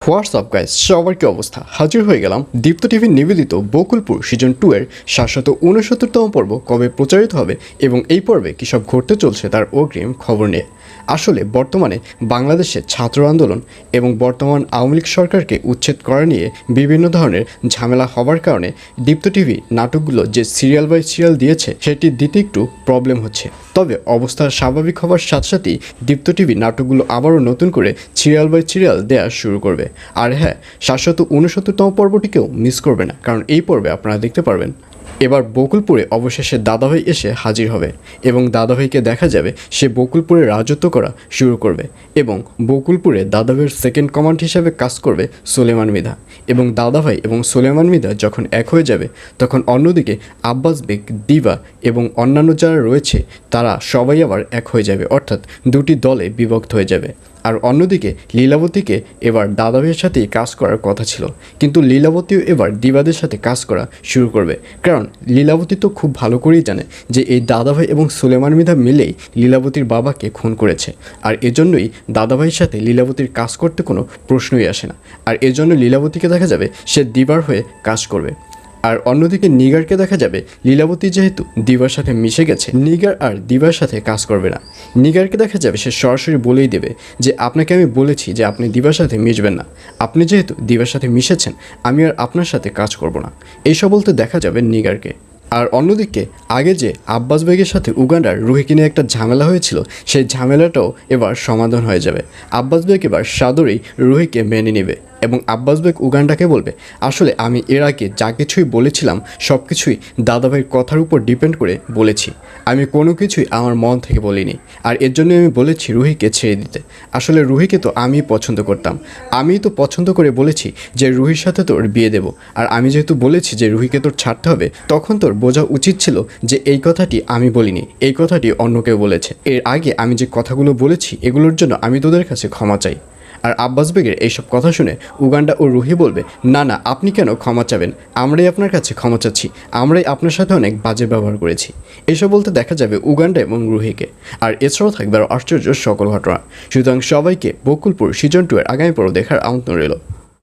WhatsApp guys, সবার কি অবস্থা? হাজির হয়ে গেলাম দীপ্ত টিভির নিবেদিত বকুলপুর সিজন 2 এর ৭৬৯তম পর্ব কবে প্রচারিত হবে এবং এই পর্বে কী সব ঘটতে চলছে তার অগ্রিম খবর নিয়ে। আসলে বর্তমানে বাংলাদেশে ছাত্র আন্দোলন এবং বর্তমান আওয়ামী লীগ সরকারকে উচ্ছেদ করা নিয়ে বিভিন্ন ধরনের ঝামেলা হওয়ার কারণে দীপ্ত টিভি নাটকগুলো যে সিরিয়াল বাই সিরিয়াল দিয়েছে সেটি দিতে একটু প্রবলেম হচ্ছে। তবে অবস্থা স্বাভাবিক হওয়ার সাথে সাথেই দীপ্ত টিভি নাটকগুলো আবারও নতুন করে সিরিয়াল বাই সিরিয়াল দেওয়া শুরু করবে। আর হ্যাঁ, ৭৬৯তম পর্বটিকেও মিস করবে না, কারণ এই পর্বে আপনারা দেখতে পারবেন এবার বকুলপুরে অবশেষে দাদাভাই এসে হাজির হবে এবং দাদাভাইকে দেখা যাবে সে বকুলপুরে রাজত্ব করা শুরু করবে এবং বকুলপুরে দাদাভাইয়ের সেকেন্ড কমান্ড হিসেবে কাজ করবে সুলেমান মৃধা। এবং দাদাভাই এবং সুলেমান মৃধা যখন এক হয়ে যাবে তখন অন্যদিকে আব্বাস বেগ, দিবা এবং অন্যান্য যারা রয়েছে তারা সবাই আবার এক হয়ে যাবে, অর্থাৎ দুটি দলে বিভক্ত হয়ে যাবে। আর অন্যদিকে লীলাবতীকে এবার দাদাভাইয়ের সাথেই কাজ করার কথা ছিল, কিন্তু লীলাবতীও এবার দিবাদের সাথে কাজ করা শুরু করবে, কারণ লীলাবতী তো খুব ভালো করেই জানে যে এই দাদাভাই এবং সুলেমান মৃধা মিলেই লীলাবতীর বাবাকে খুন করেছে। আর এজন্যই দাদাভাইয়ের সাথে লীলাবতীর কাজ করতে কোনো প্রশ্নই আসে না। আর এজন্য লীলাবতীকে দেখা যাবে সে দিবার হয়ে কাজ করবে। আর অন্যদিকে নিগারকে দেখা যাবে লীলাবতী যেহেতু দিবার সাথে মিশে গেছে, নিগার আর দিবার সাথে কাজ করবে না। নিগারকে দেখা যাবে সে সরাসরি বলেই দেবে যে আপনাকে আমি বলেছি যে আপনি দিবার সাথে মিশবেন না, আপনি যেহেতু দিবার সাথে মিশেছেন আমি আর আপনার সাথে কাজ করব না, এইসব বলতে দেখা যাবে নিগারকে। আর অন্যদিকে আগে যে আব্বাস বেগের সাথে উগান্ডার রুহিকে নিয়ে একটা ঝামেলা হয়েছিল, সেই ঝামেলাটাও এবার সমাধান হয়ে যাবে। আব্বাস বেগ এবার সাদরেই রুহিকে মেনে নেবে এবং আব্বাস বেগ উগান্ডাকে বলবে আসলে আমি এর আগে যা কিছুই বলেছিলাম সব কিছুই দাদাভাইয়ের কথার উপর ডিপেন্ড করে বলেছি, আমি কোনো কিছুই আমার মন থেকে বলিনি। আর এর জন্য আমি বলেছি রুহিকে ছেড়ে দিতে। আসলে রুহিকে তো আমিই পছন্দ করতাম, আমিই তো পছন্দ করে বলেছি যে রুহির সাথে তোর বিয়ে দেবো। আর আমি যেহেতু বলেছি যে রুহিকে তোর ছাড়তে হবে, তখন তোর বোঝা উচিত ছিল যে এই কথাটি আমি বলিনি, এই কথাটি অন্য কেউ বলেছে। এর আগে আমি যে কথাগুলো বলেছি এগুলোর জন্য আমি তোদের কাছে ক্ষমা চাই। আর আব্বাস বেগের এইসব কথা শুনে উগান্ডা ও রুহি বলবে না না, আপনি কেন ক্ষমা চাবেন, আমরাই আপনার কাছে ক্ষমা চাচ্ছি, আমরাই আপনার সাথে অনেক বাজে ব্যবহার করেছি। এসব বলতে দেখা যাবে উগান্ডা এবং রুহিকে। আর এছাড়াও থাকবে আরও আশ্চর্য সকল ঘটনা। সুতরাং সবাইকে বকুলপুর সিজন 2 এর আগামী পর্ব দেখার আমন্ত্রণ রইল।